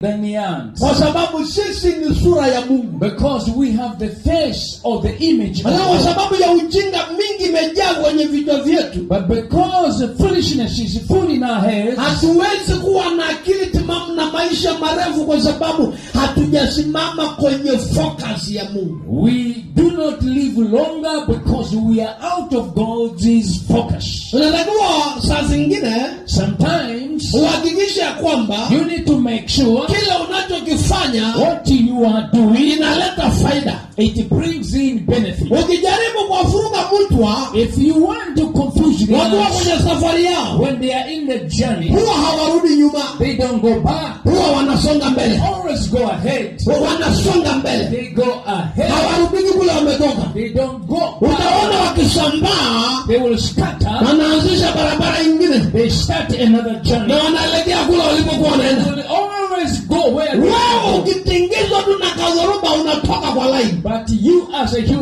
than the ants. Kwa sababu sisi ni sura ya Mungu. Because we have the face or the image of Kwa God. sababu ya ujinga mingi imejaa kwenye vichwa vyetu. But because foolishness is full in our heads, hatuwezi kuwa na akili timamu na maisha marefu kwa sababu hatujasimama kwenye focus ya Mungu. we do not live longer because we are out of God's focus. Unatakiwa saa zingine Sometimes uhakikishe ya kwamba you need to make sure kile unachokifanya what you are doing, inaleta faida. it brings in benefit. Ukijaribu kuwafuruga mtwa If you want to confuse the wakiwa others, kwenye safari yao, when they are in the journey, huwa hawarudi nyuma, they don't go back. huwa wanasonga mbele, Always go ahead. wanasonga mbele, They go ahead. hawarudi kule wametoka. They don't go Utaona back. wakisambaa, They will scatter. wanaanzisha barabara nyingine They start another journey. na wanaelekea kule walipokuwa They wanaenda. will always go where they Wewe go. ukitingizwa tu na kadhoruba unatoka kwa line. But you as a human